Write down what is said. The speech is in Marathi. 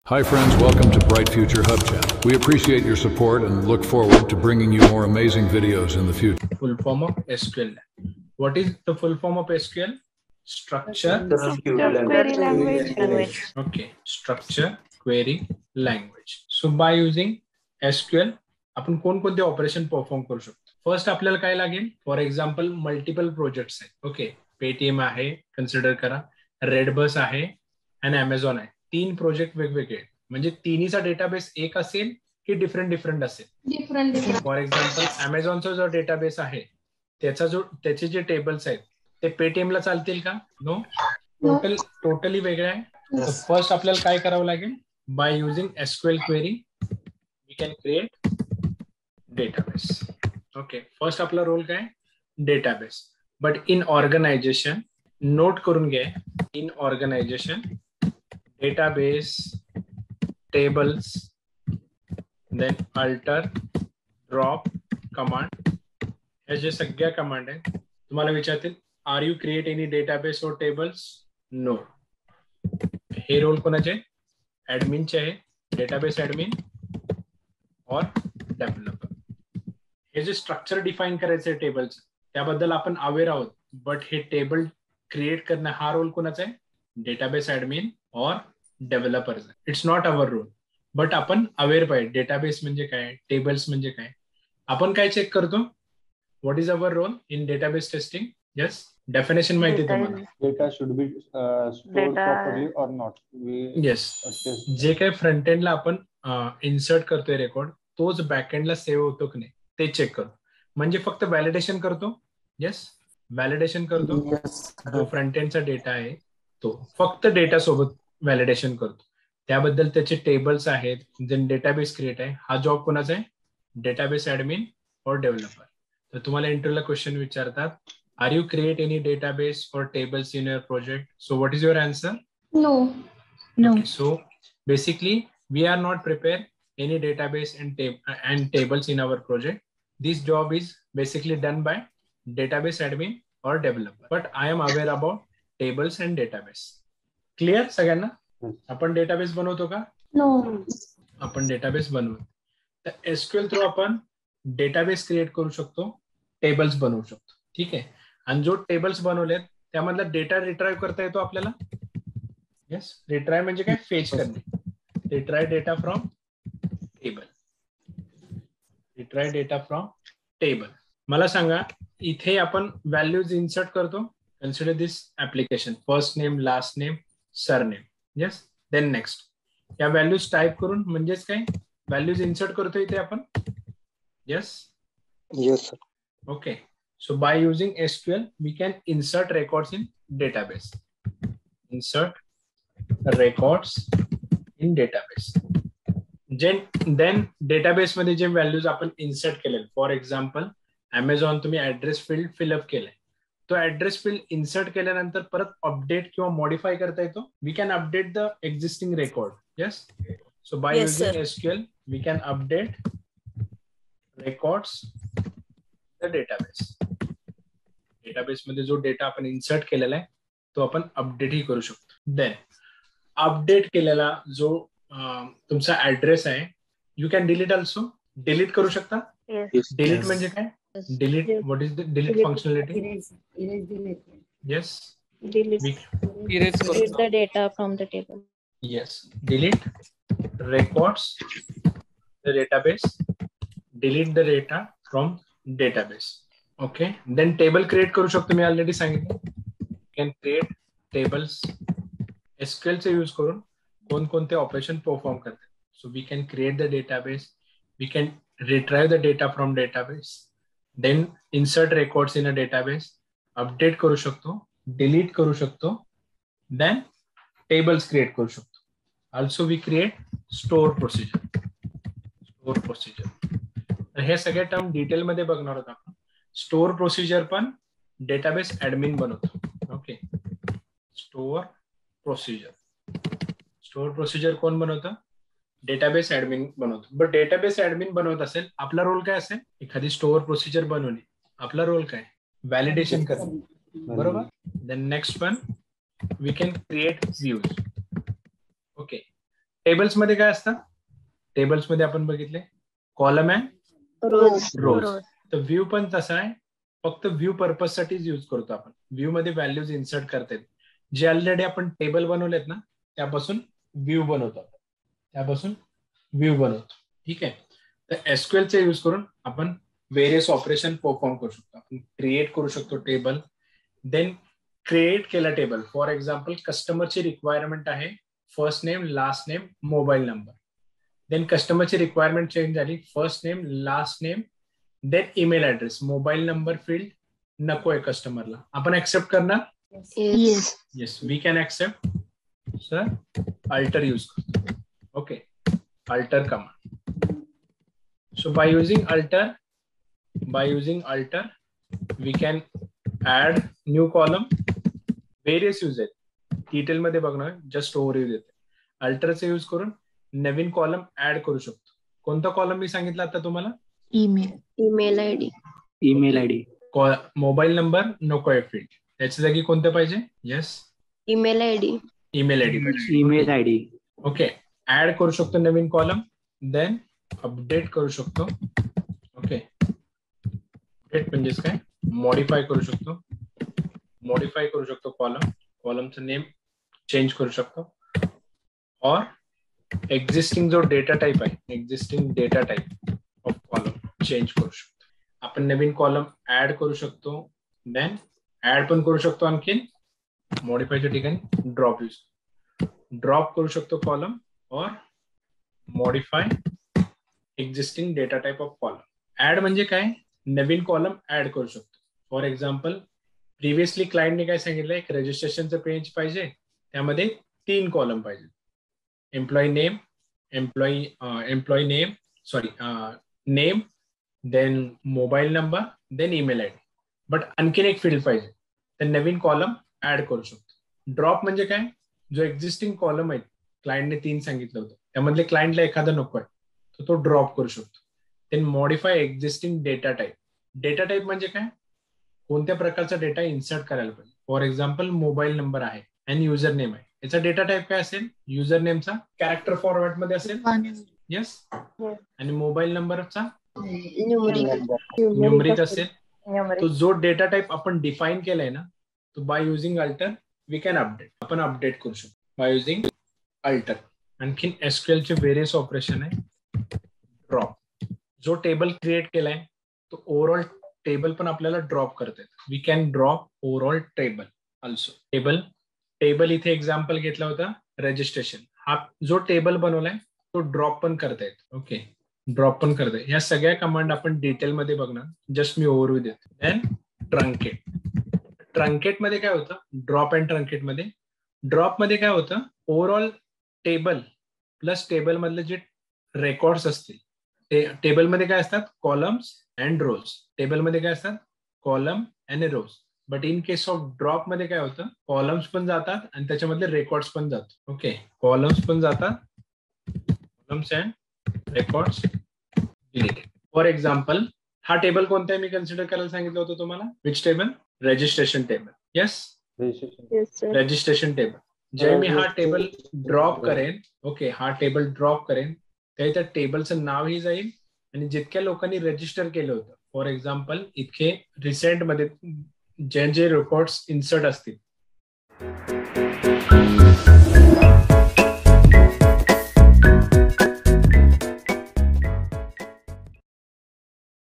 Hi friends, welcome to Bright Future Hub Channel. We appreciate your support and look forward to bringing you more amazing videos in the future. Full form of SQL. What is the full form of SQL? Structure query language. Okay, structure query language. So by using SQL आपण कोणकोणते ऑपरेशन परफॉर्म करू शकतो. फर्स्ट आपल्याला काय लागेल, फॉर एक्झाम्पल मल्टिपल प्रोजेक्ट्स आहेत. ओके, पेटीएम आहे, कन्सिडर करा, रेडबस आहे आणि अमेझॉन आहे. 3 प्रोजेक्ट वेगवेगळे, म्हणजे तिन्हीचा डेटाबेस एक असेल की डिफरंट असेल. डिफरंट फॉर एक्झाम्पल अमेझॉनचा जो डेटाबेस आहे त्याचे जे टेबल्स आहेत ते पेटीएमला चालतील का? नो, टोटली वेगळे आहे. फर्स्ट आपल्याला काय करावं लागेल, by using SQL query we can create database. Okay, first आपला रोल काय, database. But in organization, note करून घ्या, in organization database, tables, then alter, drop command, ह्या जे सगळ्या कमांड आहेत तुम्हाला विचारतील are you create any database और टेबल्स? नो. हे रोल कोणाचे, ऍडमिनचे आहे, डेटाबेस ऍडमिन और डेव्हलपर. हे जे स्ट्रक्चर डिफाईन करायचं आहे टेबलचं त्याबद्दल आपण अवेअर आहोत, बट हे टेबल क्रिएट करणं हा रोल कोणाचा आहे, डेटाबेस ऍडमिन और डेव्हलपरचा. It's not our role, but आपण अवेअर पाहिजे डेटाबेस म्हणजे काय, टेबल्स म्हणजे काय. आपण काय चेक करतो, what is our role in database testing? Yes, definition माहिती आहे तुम्हाला. Data should be stored properly or not. Yes, जे काही फ्रंट एंडला आपण इन्सर्ट करतोय रेकॉर्ड, तोच बॅक एंडला सेव्ह होतो की नाही ते चेक करतो. म्हणजे फक्त व्हॅलिडेशन करतो. येस, व्हॅलिडेशन करतो. जो फ्रंट एंडचा डेटा आहे तो फक्त डेटा सोबत व्हॅलिडेशन करतो. त्याबद्दल त्याचे टेबल्स आहेत, जे डेटाबेस क्रिएट आहे, हा जॉब कोणाचा आहे, डेटाबेस ऍडमिन और डेव्हलपर. तर तुम्हाला इंटरव्ह्यूला क्वेश्चन विचारतात, are you create any database और tables in your project? So what is your answer? No. So basically we are not prepare any database and tables in our project. This job is basically done by database admin or developer, but I am aware about tables and database. Clear सगळ्यांना? आपण डेटाबेस बनवतो का? नो. आपण डेटाबेस बनवतो. तर एसक्यूएल थ्रू आपण डेटाबेस क्रिएट करू शकतो, टेबल्स बनवू शकतो. ठीक आहे, आणि जो टेबल्स बनवलेत त्यामधला डेटा रिट्राईव्ह करता येतो आपल्याला. येस, रिट्राय म्हणजे काय, फेच करणे. Retrieve data from table, retrieve data from table. मला सांगा, इथे आपण व्हॅल्यूज इन्सर्ट करतो. Consider this application, first name, last name, surname. Yes, then next. या व्हॅल्यूज टाईप करून म्हणजेच काय, व्हॅल्यूज इन्सर्ट करतो इथे आपण. Yes, Yes, sir. Okay. So by using SQL we can insert records in database. Insert records in database. Then database मध्ये जे व्हॅल्यूज आपण इन्सर्ट केले, फॉर एक्झाम्पल अमेझॉन तुम्ही ऍड्रेस फील्ड फिलअप केलंय, तो ऍड्रेस फील्ड इन्सर्ट केल्यानंतर परत अपडेट किंवा मॉडिफाय करता येतो. We can update the existing record. Yes, so by using SQL we can update records the database. Database मध्ये जो डेटा आपण इन्सर्ट केलेला आहे तो आपण अपडेटही करू शकतो. देन अपडेट केलेला जो तुमचा ऍड्रेस आहे, you can delete also. Delete करू शकता. डिलीट म्हणजे काय, delete, what is the delete functionality? Yes, Erase the data from the table. Yes, delete records the database, delete the data from database. Okay, then table create करू शकतो. मी ऑलरेडी सांगितलं, कॅन क्रिएट टेबल्स. एसक्यूएलचे यूज करून कोणकोणते ऑपरेशन परफॉर्म करतात. So we can create the database, we can retrieve the data from database, then insert records in a database, update करू शकतो, डिलीट करू शकतो, देन टेबल्स क्रिएट करू शकतो. Also we create store procedure. Store procedure, तर हे सगळे टर्म डिटेलमध्ये बघणार आहोत आपण. स्टोअर प्रोसिजर पण डेटाबेस ऍडमिन बनवतो. Okay, store procedure. Store procedure कोण बनवतं, डेटाबेस ऍडमिन बनवतो. बट डेटाबेस ऍडमिन बनवत असेल, आपला रोल काय असेल, एखादी स्टोअर प्रोसिजर बनवणे. आपला रोल काय, व्हॅलिडेशन करणे. बरोबर. Then next one, we can create views. Okay, tables मध्ये काय असतं? टेबल्स मध्ये आपण बघितले कॉलम अँड रोज रोज. तर व्ह्यू पण तसा आहे, फक्त व्ह्यू पर्पज साठीच यूज करतो आपण. व्ह्यू मध्ये व्हॅल्यूज इन्सर्ट करता येत. जे ऑलरेडी आपण टेबल बनवलेत ना त्यापासून व्ह्यू बनवतो. ठीक आहे. तर एसक्यूएल चा यूज करून आपण व्हेरियस ऑपरेशन परफॉर्म करू शकतो. आपण क्रिएट करू शकतो टेबल, देन क्रिएट केला टेबल. फॉर एक्झाम्पल कस्टमरची रिक्वायरमेंट आहे first name, last name, mobile number. Then कस्टमरची रिक्वायरमेंट चेंज झाली, first name, last name, then email address. Mobile number field नकोय कस्टमरला, आपण ऍक्सेप्ट करणार? Yes, we can accept. Sir alter use करतो. Okay, alter command. So by using alter we can add new column. Various use आहेत, डिटेल मध्ये बघणार, जस्ट ओव्हरव्ह्यू देते. अल्टरचा यूज करून नवीन कॉलम ऍड करू शकतो. कोणता कॉलम मी सांगितलं आता तुम्हाला? Email ID. मोबाईल नंबर नकोय फील्ड, त्याच्या जागी कोणतं पाहिजे? Yes, email ID. Okay, add करू शकतो नवीन कॉलम, देन अपडेट करू शकतो. ओके, अपडेट म्हणजेच काय? मॉडिफाय करू शकतो कॉलमचं नेम चेंज करू शकतो. और एक्झिस्टिंग जो डेटा टाइप आहे, existing data type of column change करू शकतो. आपण नवीन कॉलम ऍड करू शकतो, देन ऍड पण करू शकतो. आणखीन मॉडिफायच्या ठिकाणी ड्रॉप करू शकतो column, or modify existing data type of column. Add म्हणजे काय? नवीन कॉलम ऍड करू शकतो. फॉर एक्झाम्पल प्रिव्हियसली क्लायंटने काय सांगितलं, एक रजिस्ट्रेशनचं पेज पाहिजे, त्यामध्ये 3 कॉलम पाहिजे. Employee name, name, then mobile number, then email ID. But आणखीन एक फील्ड पाहिजे, तर नवीन कॉलम ऍड करू शकतो. ड्रॉप म्हणजे काय? जो एक्झिस्टिंग कॉलम आहे, क्लायंटने 3 सांगितलं होतं, त्यामधले क्लायंटला एखादा नको आहे, तर तो ड्रॉप करू शकतो. Then modify existing data type. Data type म्हणजे काय? कोणत्या प्रकारचा डेटा इन्सर्ट करायला पाहिजे. फॉर एक्झाम्पल मोबाईल नंबर आहे आणि युजर नेम आहे, याचा डेटा टाइप काय असेल? युजर नेमचा कॅरेक्टर फॉर्मॅट मध्ये असेल. येस, आणि मोबाईल नंबरचा न्यूमरिक असेल. तो जो डेटा टाइप आपण डिफाईन केलाय ना, तो by using alter we can update. आपण अपडेट करू शकतो बाय युझिंग अल्टर. आणखीन एसक्यूएल चे व्हेरियस ऑपरेशन आहे. ड्रॉप, जो टेबल क्रिएट केलाय तो ओव्हरऑल टेबल पण आपल्याला ड्रॉप करता येतं. We can drop overall table also. Table इथे एक्झाम्पल घेतला होता रजिस्ट्रेशन. हा जो टेबल बनवलाय तो ड्रॉप पण करता येतो. ओके, ड्रॉप पण करता येईल. या सगळ्या कमांड आपण डिटेलमध्ये बघणार, जस्ट मी ओव्हरव्ह्यू देतो. देन ट्रंकेट मध्ये काय होतं? ड्रॉप अँड ट्रंकेट मध्ये काय होतं? ओव्हरऑल टेबल प्लस टेबल मधले जे रेकॉर्ड्स असतील, ते टेबलमध्ये काय असतात? Columns and rows. टेबलमध्ये काय असतात? Column and rows. But in case of drop मध्ये काय होतं? कॉलम्स पण जातात आणि त्याच्यामधले रेकॉर्ड्स पण जातात. ओके, कॉलम्स पण जातात, columns and records deleted. For example हा टेबल कोणता आहे मी कन्सिडर करायला सांगितलं होतं तुम्हाला? Which table? Registration table. Yes, registration table. जेव्हा मी हा टेबल ड्रॉप करेन, ओके, हा टेबल ड्रॉप करेन, तेव्हा त्या टेबलचं नावही जाईल आणि जितक्या लोकांनी रजिस्टर केलं होतं, फॉर एक्झाम्पल इतके रिसेंट मध्ये जे रेकॉर्ड्स इन्सर्ट असतील